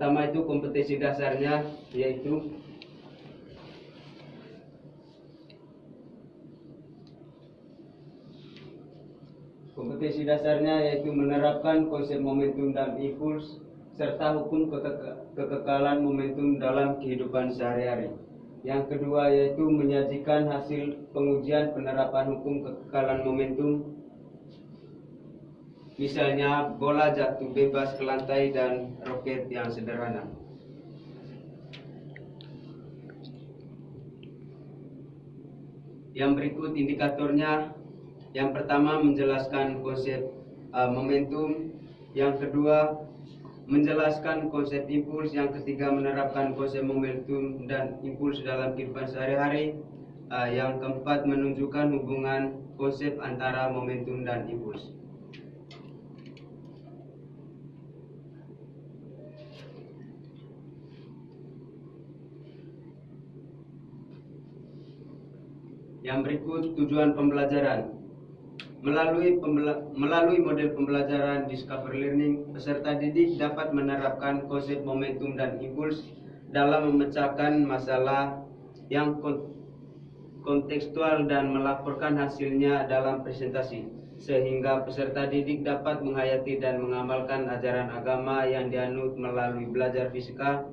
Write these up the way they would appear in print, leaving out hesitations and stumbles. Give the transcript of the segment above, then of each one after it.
pertama itu kompetensi dasarnya, yaitu menerapkan konsep momentum dan impuls serta hukum kekekalan momentum dalam kehidupan sehari-hari. Yang kedua yaitu menyajikan hasil pengujian penerapan hukum kekekalan momentum, misalnya bola jatuh bebas ke lantai dan roket yang sederhana. Yang berikut indikatornya. Yang pertama menjelaskan konsep momentum, yang kedua menjelaskan konsep impuls, yang ketiga menerapkan konsep momentum dan impuls dalam kehidupan sehari-hari, yang keempat menunjukkan hubungan konsep antara momentum dan impuls. Yang berikut tujuan pembelajaran. Melalui model pembelajaran Discover Learning, peserta didik dapat menerapkan konsep momentum dan impuls dalam memecahkan masalah yang kontekstual dan melaporkan hasilnya dalam presentasi, sehingga peserta didik dapat menghayati dan mengamalkan ajaran agama yang dianut melalui belajar fisika,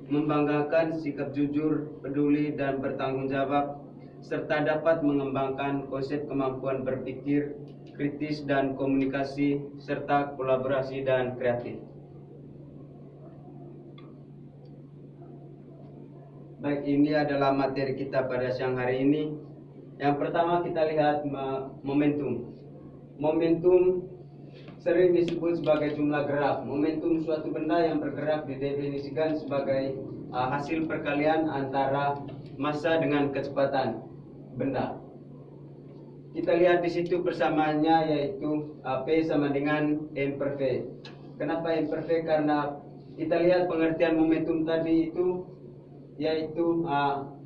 membanggakan sikap jujur, peduli, dan bertanggung jawab, serta dapat mengembangkan konsep kemampuan berpikir kritis dan komunikasi, serta kolaborasi dan kreatif. Baik, ini adalah materi kita pada siang hari ini. Yang pertama kita lihat momentum. Momentum sering disebut sebagai jumlah gerak. Momentum suatu benda yang bergerak didefinisikan sebagai hasil perkalian antara massa dengan kecepatan benda. Kita lihat di situ persamaannya, yaitu P sama dengan M per V. Kenapa M per V? Karena kita lihat pengertian momentum tadi itu yaitu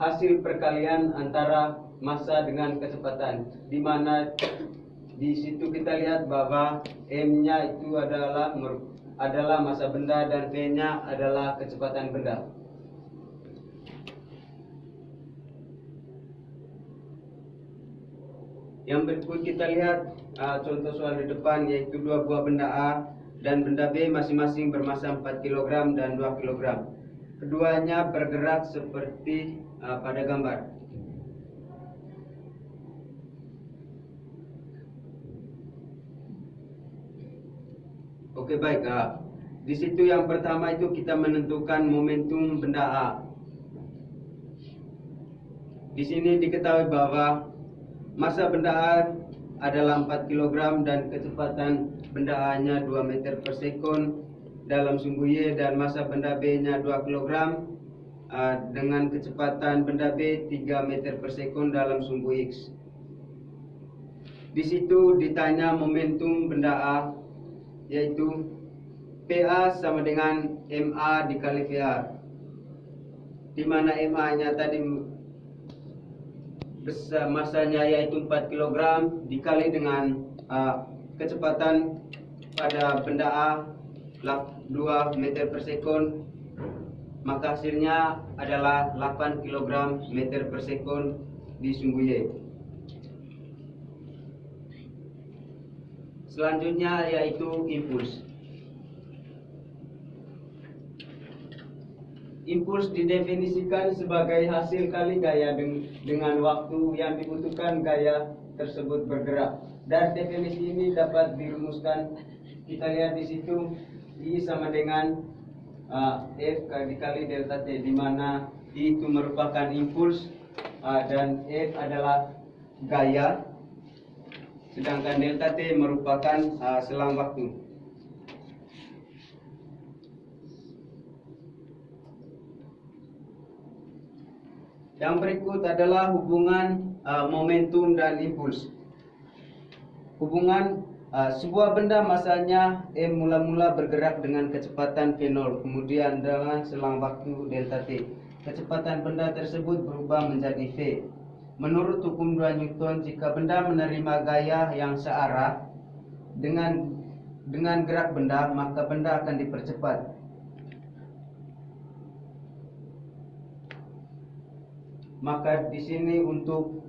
hasil perkalian antara massa dengan kecepatan, di mana di situ kita lihat bahwa M-nya itu adalah massa benda dan V-nya adalah kecepatan benda. Yang berikut kita lihat contoh soal di depan, yaitu dua buah benda A dan benda B masing-masing bermassa 4 kg dan 2 kg. Keduanya bergerak seperti pada gambar. Oke, baik. Di situ yang pertama itu kita menentukan momentum benda A. Di sini diketahui bahwa massa benda A adalah 4 kg dan kecepatan benda A-nya 2 meter per sekon dalam sumbu Y, dan massa benda B-nya 2 kg dengan kecepatan benda B 3 meter per sekon dalam sumbu X. Di situ ditanya momentum benda A, yaitu PA sama dengan MA dikali VA, di mana MA-nya tadi besar masanya yaitu 4 kg dikali dengan kecepatan pada benda A 2 meter per sekon, maka hasilnya adalah 8 kg meter per sekon di sumbu Y. Selanjutnya yaitu impuls. Impuls didefinisikan sebagai hasil kali gaya dengan waktu yang dibutuhkan gaya tersebut bergerak. Dari definisi ini dapat dirumuskan. Kita lihat di situ I sama dengan F dikali delta T, di mana I itu merupakan impuls dan F adalah gaya, sedangkan delta T merupakan selang waktu. Yang berikut adalah hubungan momentum dan impuls. Hubungan sebuah benda masanya M mula-mula bergerak dengan kecepatan V0, kemudian dengan selang waktu delta T. Kecepatan benda tersebut berubah menjadi V. Menurut hukum 2 Newton, jika benda menerima gaya yang searah dengan gerak benda, maka benda akan dipercepat. Maka di sini untuk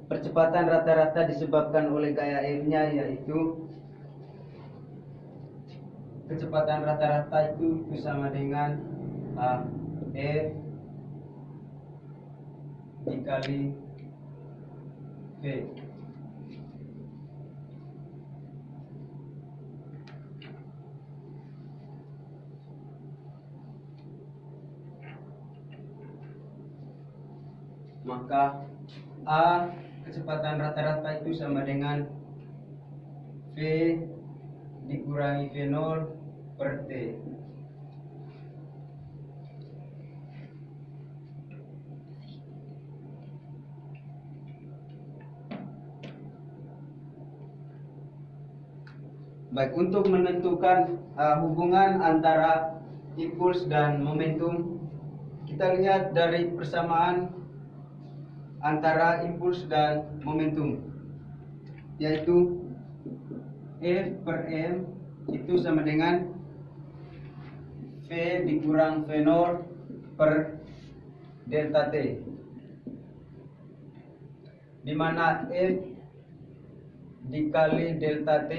percepatan rata-rata disebabkan oleh gaya F-nya, yaitu kecepatan rata-rata itu sama dengan F dikali V. Maka A kecepatan rata-rata itu sama dengan V dikurangi V0 per T. Baik, untuk menentukan hubungan antara impuls dan momentum, kita lihat dari persamaan antara impuls dan momentum, yaitu F per M itu sama dengan V dikurang V0 per delta T, di mana F dikali delta T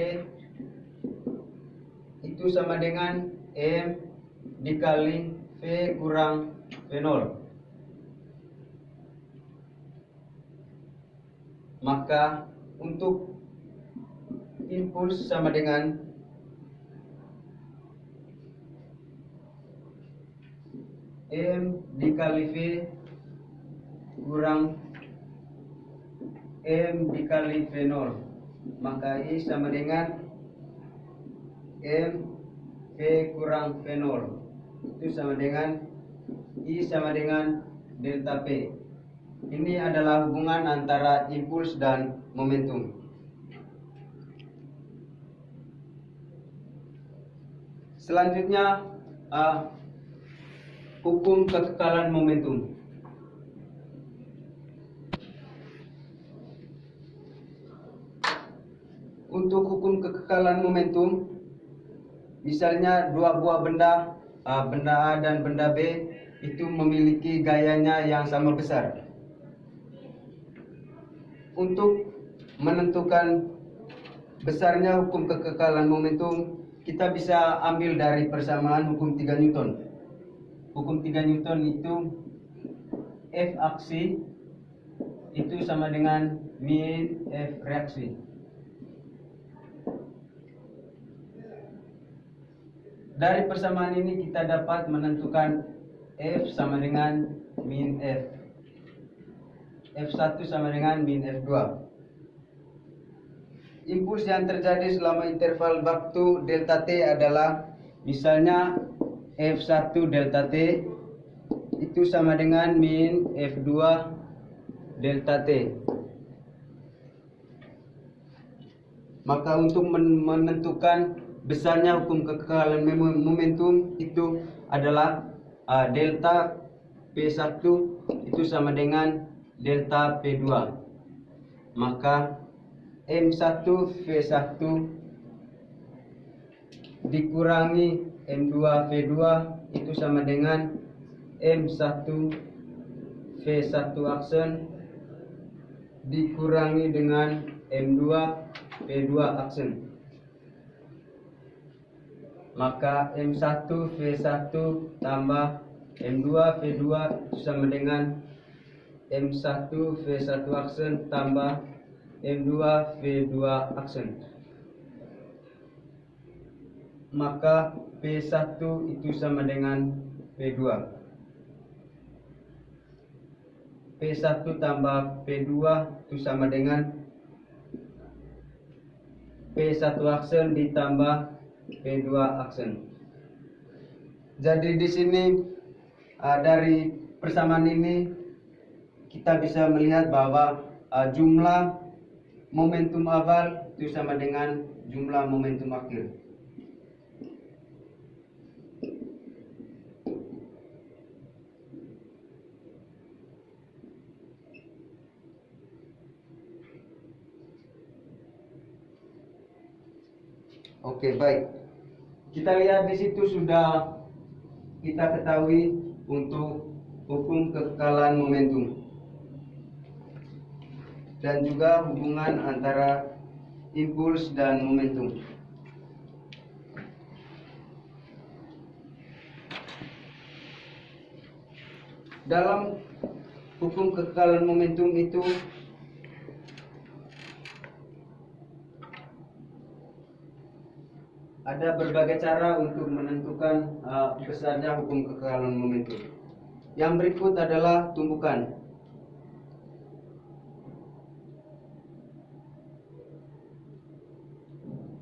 itu sama dengan M dikali V kurang V0. Maka untuk impuls sama dengan M dikali V kurang M dikali V0. Maka I sama dengan M V kurang V0. Itu sama dengan I sama dengan delta P. Ini adalah hubungan antara impuls dan momentum. Selanjutnya, hukum kekekalan momentum. Untuk hukum kekekalan momentum, misalnya dua buah benda, benda A dan benda B, itu memiliki gayanya yang sama besar. Untuk menentukan besarnya hukum kekekalan momentum, kita bisa ambil dari persamaan hukum 3 Newton. Hukum 3 Newton itu F aksi itu sama dengan min F reaksi. Dari persamaan ini kita dapat menentukan F sama dengan min F. F1 sama dengan min F2. Impuls yang terjadi selama interval waktu delta T adalah, misalnya F1 delta T itu sama dengan min F2 delta T. Maka untuk menentukan besarnya hukum kekekalan momentum itu adalah delta P1 itu sama dengan delta P2. Maka M1 V1 dikurangi M2 V2 itu sama dengan M1 V1 aksen dikurangi dengan M2 V2 aksen. Maka M1 V1 tambah M2 V2 itu sama dengan M1 V1 aksen tambah M2 V2 aksen. Maka P1 itu sama dengan P2. P1 tambah P2 itu sama dengan P1 aksen ditambah P2 aksen. Jadi di sini dari persamaan ini kita bisa melihat bahwa jumlah momentum awal itu sama dengan jumlah momentum akhir. Oke, baik. Kita lihat di situ sudah kita ketahui untuk hukum kekekalan momentum. dan juga hubungan antara impuls dan momentum. Dalam hukum kekekalan momentum itu ada berbagai cara untuk menentukan besarnya hukum kekekalan momentum. Yang berikut adalah tumbukan.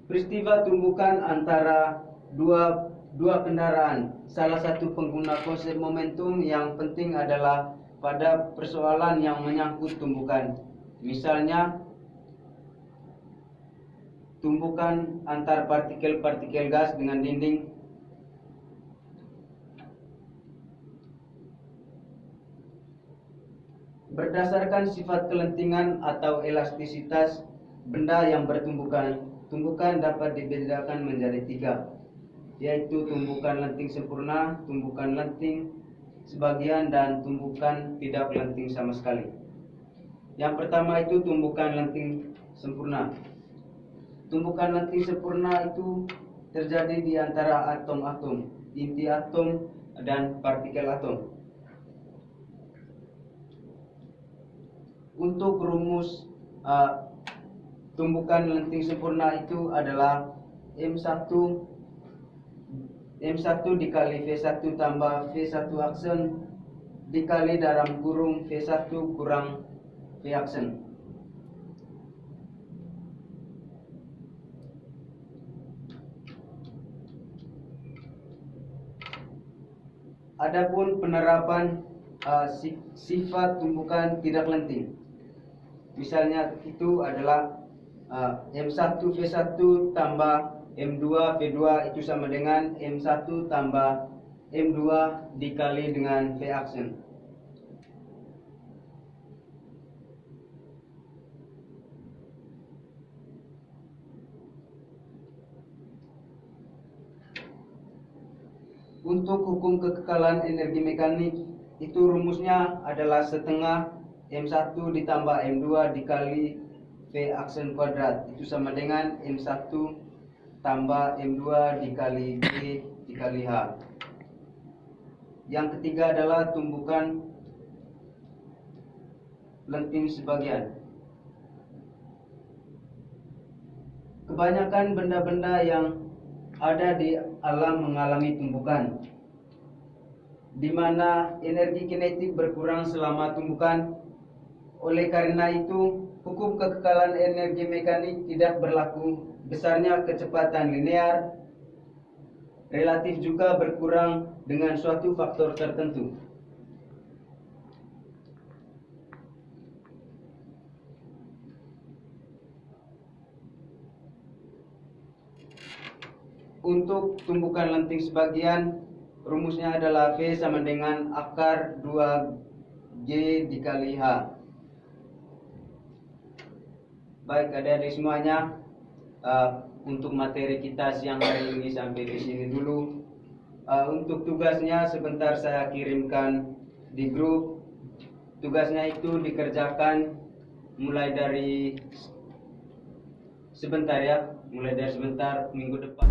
Peristiwa tumbukan antara dua kendaraan. Salah satu pengguna konsep momentum yang penting adalah pada persoalan yang menyangkut tumbukan. Misalnya, tumbukan antar partikel-partikel gas dengan dinding. Berdasarkan sifat kelentingan atau elastisitas benda yang bertumbukan, tumbukan dapat dibedakan menjadi 3, yaitu tumbukan lenting sempurna, tumbukan lenting sebagian, dan tumbukan tidak lenting sama sekali. Yang pertama itu tumbukan lenting sempurna. Tumbukan lenting sempurna itu terjadi di antara atom-atom, inti atom, dan partikel atom. Untuk rumus tumbukan lenting sempurna itu adalah M1 dikali V1 tambah V1 aksen dikali dalam kurung V1 kurang V aksen. Adapun penerapan sifat tumbukan tidak lenting, misalnya itu adalah M1 V1 tambah M2 V2 itu sama dengan M1 tambah M2 dikali dengan V aksen. Untuk hukum kekekalan energi mekanik itu rumusnya adalah setengah M1 ditambah M2 dikali V aksen kuadrat itu sama dengan M1 tambah M2 dikali V dikali H. Yang ketiga adalah tumbukan lenting sebagian. Kebanyakan benda-benda yang ada di alam mengalami tumbukan, di mana energi kinetik berkurang selama tumbukan. Oleh karena itu, hukum kekekalan energi mekanik tidak berlaku. Besarnya kecepatan linear relatif juga berkurang dengan suatu faktor tertentu. Untuk tumbukan lenting sebagian, rumusnya adalah V sama dengan akar 2G dikali H. Baik, adik-adik semuanya, untuk materi kita siang hari ini sampai di sini dulu. Untuk tugasnya sebentar saya kirimkan di grup. Tugasnya itu dikerjakan mulai dari sebentar minggu depan.